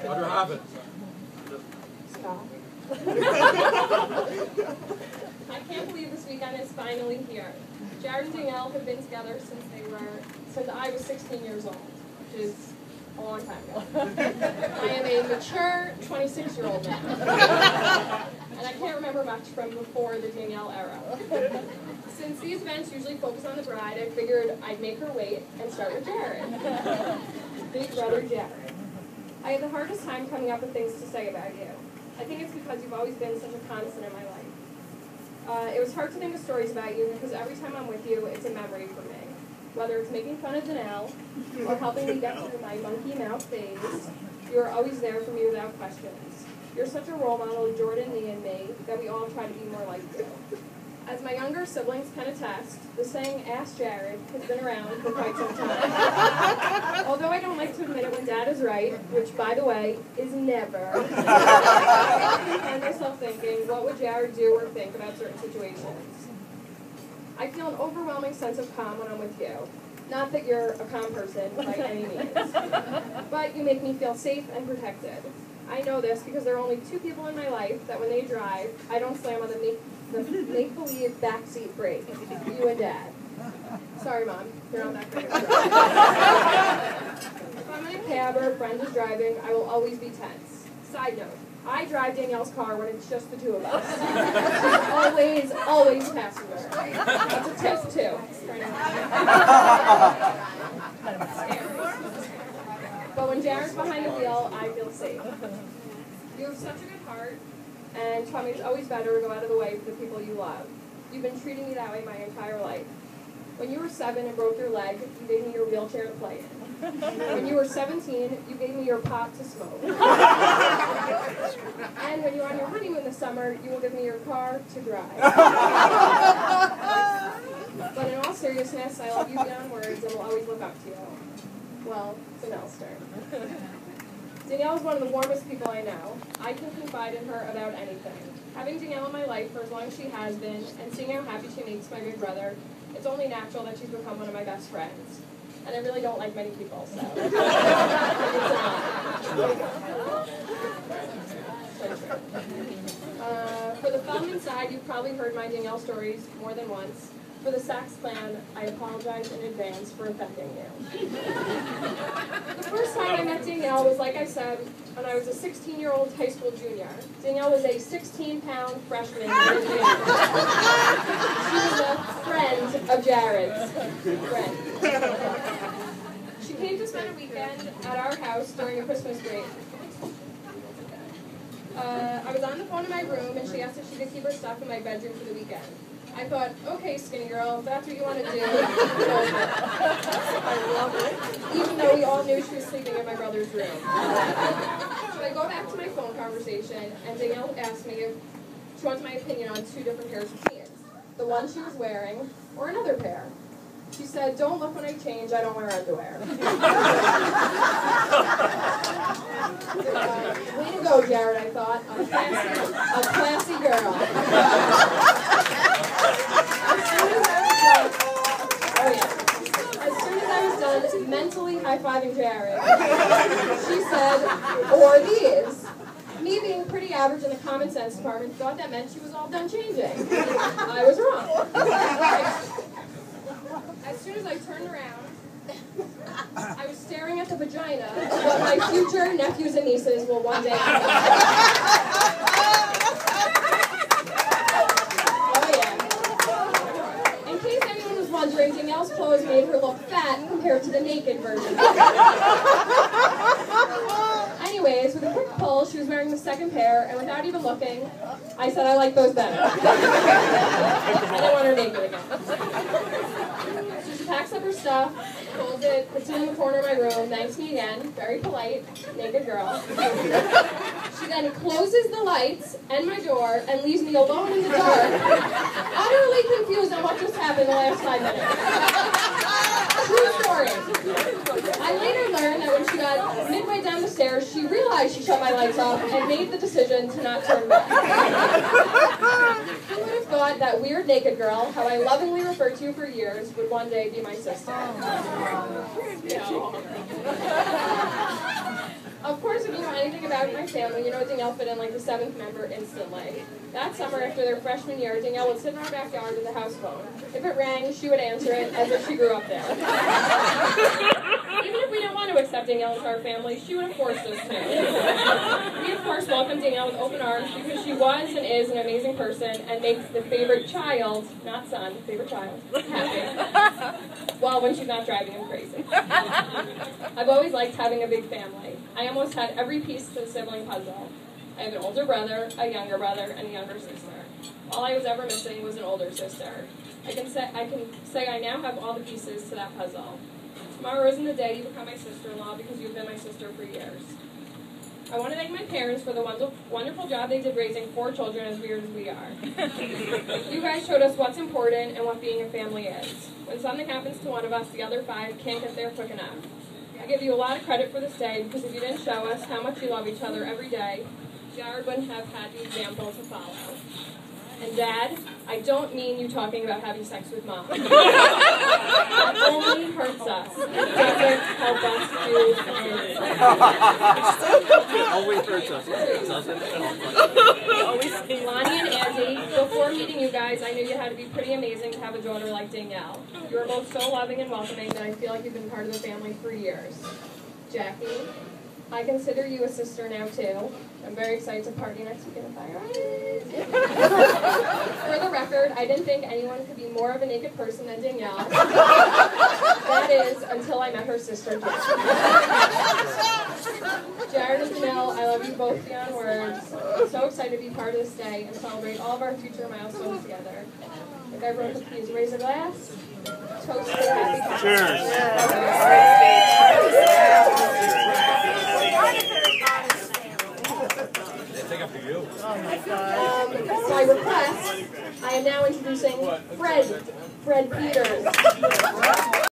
What happened? Stop. I can't believe this weekend is finally here. Jared and Danielle have been together since I was 16 years old, which is a long time ago. I am a mature 26-year-old now. And I can't remember much from before the Danielle era. Since these events usually focus on the bride, I figured I'd make her wait and start with Jared. Big brother Jared. I have the hardest time coming up with things to say about you. I think it's because you've always been such a constant in my life. It was hard to think of stories about you because every time I'm with you, it's a memory for me. Whether it's making fun of Janelle or helping me get through my monkey mouth phase, you are always there for me without questions. You're such a role model of Jordan, Lee, and me that we all try to be more like you. As my younger siblings can attest, the saying, "Ask Jared," has been around for quite some time. Although I don't like to admit it when Dad is right, which, by the way, is never, I find myself thinking, what would Jared do or think about certain situations? I feel an overwhelming sense of calm when I'm with you. Not that you're a calm person by any means, but you make me feel safe and protected. I know this because there are only two people in my life that when they drive, I don't slam on the make-believe backseat brake. You and Dad. Sorry, Mom. You're not that great. If I'm in a cab or a friend is driving, I will always be tense. Side note, I drive Danielle's car when it's just the two of us. She's always passenger. That's a tip, too. But when Jared's behind the wheel, I feel safe. You have such a good heart, and taught me it's always better to go out of the way for the people you love. You've been treating me that way my entire life. When you were 7 and broke your leg, you gave me your wheelchair to play in. When you were 17, you gave me your pot to smoke. And when you're on your honeymoon this summer, you will give me your car to drive. But in all seriousness, I love you beyond words and will always look up to you. Well, Danielle's turn. Danielle is one of the warmest people I know. I can confide in her about anything. Having Danielle in my life for as long as she has been, and seeing how happy she makes my big brother, it's only natural that she's become one of my best friends. And I really don't like many people, so. For the Feldman side, you've probably heard my Danielle stories more than once. For the Saxe clan, I apologize in advance for offending you. The first time I met Danielle was, like I said, when I was a 16-year-old high school junior. Danielle was a 16-pound freshman in Virginia. She was a friend of Jared's. Friend. She came to spend a weekend at our house during a Christmas break. I was on the phone in my room, and she asked if she could keep her stuff in my bedroom for the weekend. I thought, okay, skinny girl, if that's what you want to do, I love it. Even though we all knew she was sleeping in my brother's room. So I go back to my phone conversation, and Danielle asked me if she wants my opinion on 2 different pairs of jeans. The one she was wearing, or another pair. She said, don't look when I change, I don't wear underwear. Way to go, Jared, I thought. A classy girl. As soon as I was done mentally high-fiving Jared, she said, or these. Me being pretty average in the common sense department thought that meant she was all done changing. I was wrong. As soon as I turned around, I was staring at the vagina of what my future nephews and nieces will one day have. Wondering, Danielle's clothes made her look fat compared to the naked version. Anyways, with a quick pull, she was wearing the second pair, and without even looking, I said I like those better. I didn't want her naked again. So she packs up her stuff, folds it, puts it in the corner of my room, thanks me again, very polite, naked girl. She then closes the lights and my door and leaves me alone in the dark, utterly confused on what just happened the last 5 minutes. True story. I later learned that when she got midway down the stairs, she realized she shut my lights off and made the decision to not turn back. Who would have thought that weird naked girl, how I lovingly referred to you for years, would one day be my sister? Of course, if you know anything family, you know Danielle fit in like the 7th member instantly. That summer after their freshman year, Danielle would sit in our backyard with the house phone. If it rang, she would answer it as if she grew up there. Even if we didn't want to accept Danielle into our family, she would have forced us to. We, of course, welcomed Danielle with open arms because she was and is an amazing person and makes the favorite child, not son, favorite child, happy. Well, when she's not driving him crazy. I've always liked having a big family. I almost had every piece to the sibling puzzle. I have an older brother, a younger brother, and a younger sister. All I was ever missing was an older sister. I can say I now have all the pieces to that puzzle. Tomorrow isn't the day you become my sister-in-law because you've been my sister for years. I want to thank my parents for the wonderful job they did raising 4 children as weird as we are. You guys showed us what's important and what being a family is. When something happens to one of us, the other 5 can't get there quick enough. I give you a lot of credit for this day because if you didn't show us how much you love each other every day, Jared wouldn't have had the example to follow. And Dad, I don't mean you talking about having sex with Mom. That only hurts us. It doesn't help us do anything. Always hurts us. Lonnie and Andy, before meeting you guys, I knew you had to be pretty amazing to have a daughter like Danielle. You are both so loving and welcoming that I feel like you've been part of the family for years. Jackie, I consider you a sister now too. I'm very excited to party next week in the Fire Island. For the record, I didn't think anyone could be more of a naked person than Danielle. That is, until I met her sister, Jackie. Jared and Danielle, I love you both beyond words. I'm so excited to be part of this day and celebrate all of our future milestones together. If everyone could please raise a glass. Toast to the happy couple. Cheers. By request, I am now introducing Fred Peters.